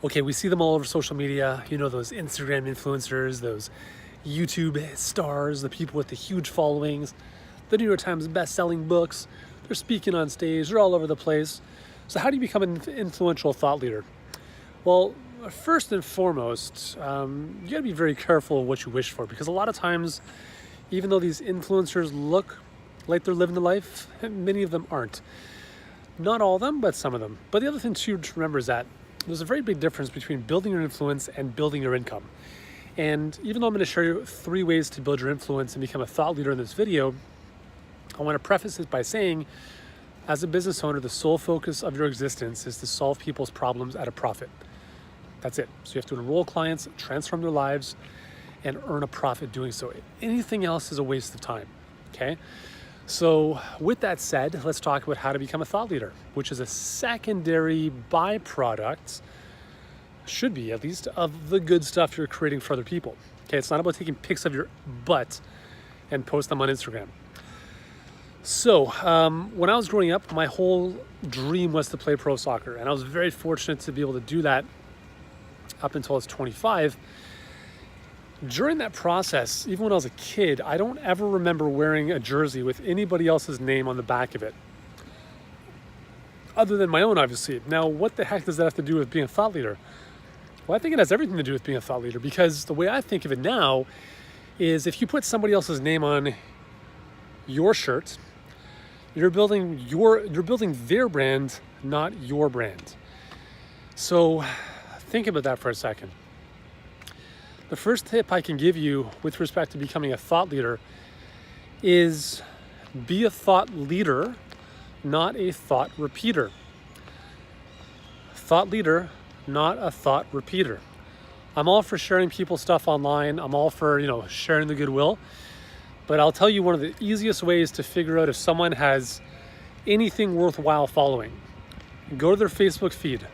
Okay, we see them all over social media, those Instagram influencers, those YouTube stars, the people with the huge followings, the New York Times best-selling books. They're speaking on stage, they're all over the place. So how do you become an influential thought leader? Well, first and foremost, you gotta be very careful of what you wish for, because a lot of times, even though these influencers look like they're living the life, many of them aren't. Not all of them, but some of them. But the other thing too to remember is that there's a very big difference between building your influence and building your income. And even though I'm going to share you 3 ways to build your influence and become a thought leader in this video, I want to preface it by saying, as a business owner, the sole focus of your existence is to solve people's problems at a profit. That's it. So you have to enroll clients, transform their lives, and earn a profit doing so. Anything else is a waste of time, okay? So with that said, let's talk about how to become a thought leader, which is a secondary byproduct, should be at least, of the good stuff you're creating for other people. Okay, it's not about taking pics of your butt and post them on Instagram. So when I was growing up, my whole dream was to play pro soccer, and I was very fortunate to be able to do that up until I was 25. During that process, even when I was a kid, I don't ever remember wearing a jersey with anybody else's name on the back of it, other than my own, obviously. Now, what the heck does that have to do with being a thought leader? Well, I think it has everything to do with being a thought leader, because the way I think of it now is if you put somebody else's name on your shirt, you're building their brand, not your brand. So think about that for a second. The first tip I can give you with respect to becoming a thought leader is be a thought leader, not a thought repeater. Thought leader, not a thought repeater. I'm all for sharing people's stuff online. I'm all for, sharing the goodwill. But I'll tell you one of the easiest ways to figure out if someone has anything worthwhile following. Go to their Facebook feed.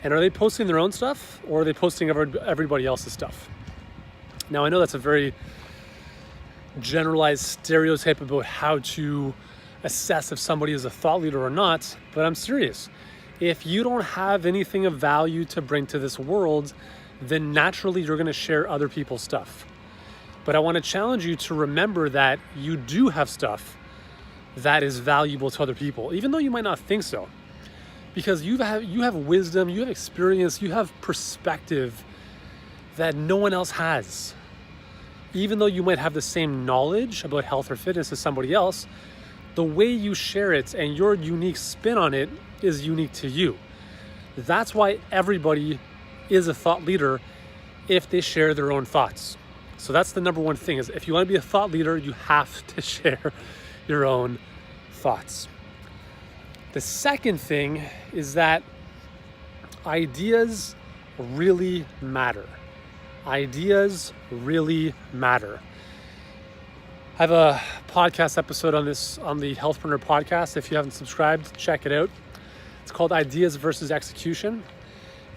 And are they posting their own stuff, or are they posting everybody else's stuff? Now, I know that's a very generalized stereotype about how to assess if somebody is a thought leader or not, but I'm serious. If you don't have anything of value to bring to this world, then naturally you're going to share other people's stuff. But I want to challenge you to remember that you do have stuff that is valuable to other people, even though you might not think so. Because you have wisdom, you have experience, you have perspective that no one else has. Even though you might have the same knowledge about health or fitness as somebody else, the way you share it and your unique spin on it is unique to you. That's why everybody is a thought leader if they share their own thoughts. So that's the number one thing, is if you want to be a thought leader, you have to share your own thoughts. The second thing is that ideas really matter. Ideas really matter. I have a podcast episode on this on the Healthpreneur podcast. If you haven't subscribed, check it out. It's called Ideas versus Execution.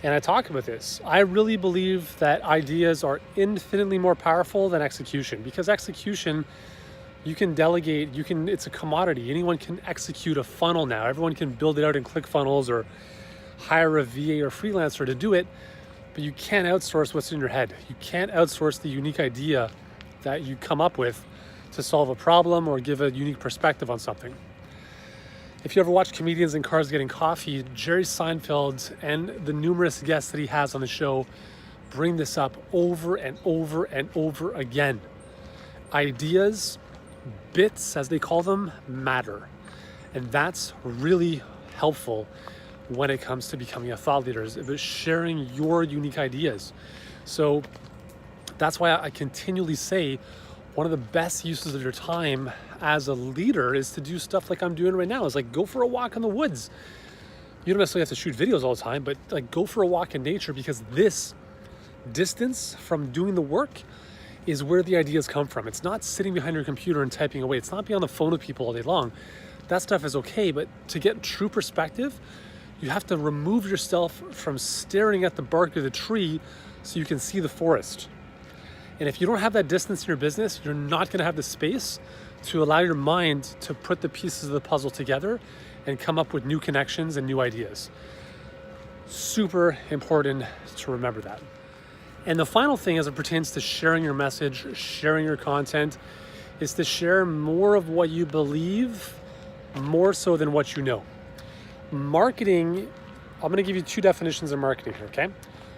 And I talk about this. I really believe that ideas are infinitely more powerful than execution, because execution, you can delegate, it's a commodity. Anyone can execute a funnel now. Everyone can build it out in ClickFunnels or hire a VA or freelancer to do it, but you can't outsource what's in your head. You can't outsource the unique idea that you come up with to solve a problem or give a unique perspective on something. If you ever watch Comedians in Cars Getting Coffee, Jerry Seinfeld and the numerous guests that he has on the show bring this up over and over and over again. Ideas, bits, as they call them, matter. And that's really helpful when it comes to becoming a thought leader, is about sharing your unique ideas. So that's why I continually say one of the best uses of your time as a leader is to do stuff like I'm doing right now. Is like go for a walk in the woods. You don't necessarily have to shoot videos all the time, but like go for a walk in nature, because this distance from doing the work is where the ideas come from. It's not sitting behind your computer and typing away. It's not being on the phone with people all day long. That stuff is okay, but to get true perspective, you have to remove yourself from staring at the bark of the tree so you can see the forest. And if you don't have that distance in your business, you're not going to have the space to allow your mind to put the pieces of the puzzle together and come up with new connections and new ideas. Super important to remember that. And the final thing as it pertains to sharing your message, sharing your content, is to share more of what you believe, more so than what you know. Marketing, I'm going to give you two definitions of marketing here, okay?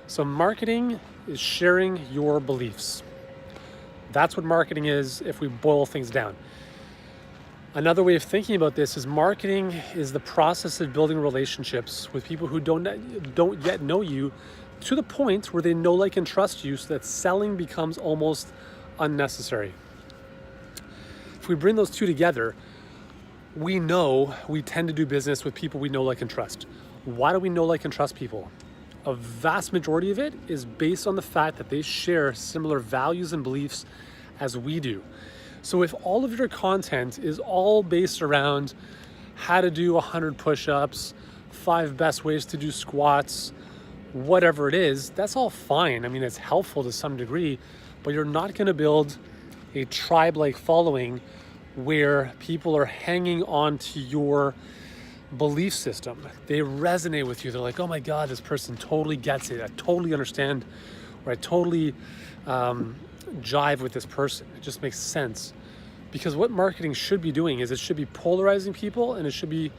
So marketing is sharing your beliefs. That's what marketing is if we boil things down. Another way of thinking about this is marketing is the process of building relationships with people who don't yet know you to the point where they know, like, and trust you, so that selling becomes almost unnecessary. If we bring those two together, we know we tend to do business with people we know, like, and trust. Why do we know, like, and trust people? A vast majority of it is based on the fact that they share similar values and beliefs as we do. So if all of your content is all based around how to do 100 push-ups, 5 best ways to do squats, whatever it is, that's all fine. I mean, it's helpful to some degree, but you're not going to build a tribe-like following where people are hanging on to your belief system. They resonate with you. They're like, oh my God, this person totally gets it. I totally understand, or I totally jive with this person. It just makes sense. Because what marketing should be doing is it should be polarizing people, and it should be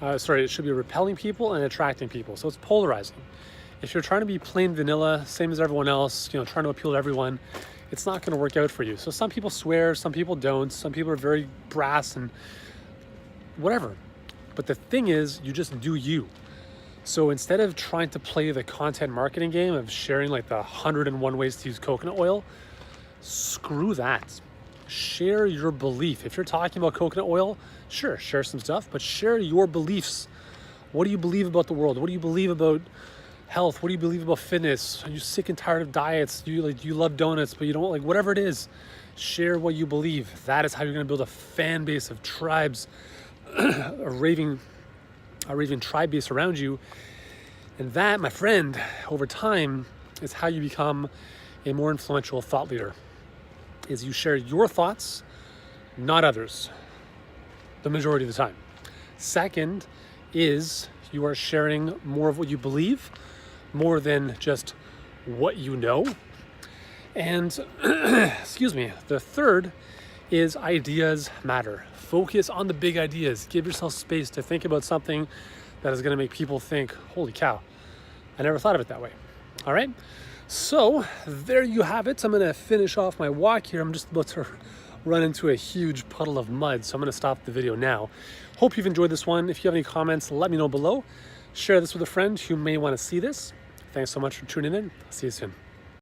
repelling people and attracting people. So it's polarizing. If you're trying to be plain vanilla, same as everyone else, trying to appeal to everyone, it's not going to work out for you. So some people swear, some people don't, some people are very brass and whatever. But the thing is, you just do you. So instead of trying to play the content marketing game of sharing like the 101 ways to use coconut oil, screw that. Share your belief. If you're talking about coconut oil, sure, share some stuff, but share your beliefs. What do you believe about the world? What do you believe about health? What do you believe about fitness? Are you sick and tired of diets? Do you love donuts, but you don't like whatever it is? Share what you believe. That is how you're going to build a fan base of tribes, a raving tribe base around you. And that, my friend, over time is how you become a more influential thought leader. Is you share your thoughts, not others, the majority of the time. Second is you are sharing more of what you believe, more than just what you know. And the third is ideas matter. Focus on the big ideas. Give yourself space to think about something that is going to make people think, holy cow, I never thought of it that way. All right. So there you have it. I'm going to finish off my walk here. I'm just about to run into a huge puddle of mud, so I'm going to stop the video now. Hope you've enjoyed this one. If you have any comments, let me know below. Share this with a friend who may want to see this. Thanks so much for tuning in. See you soon.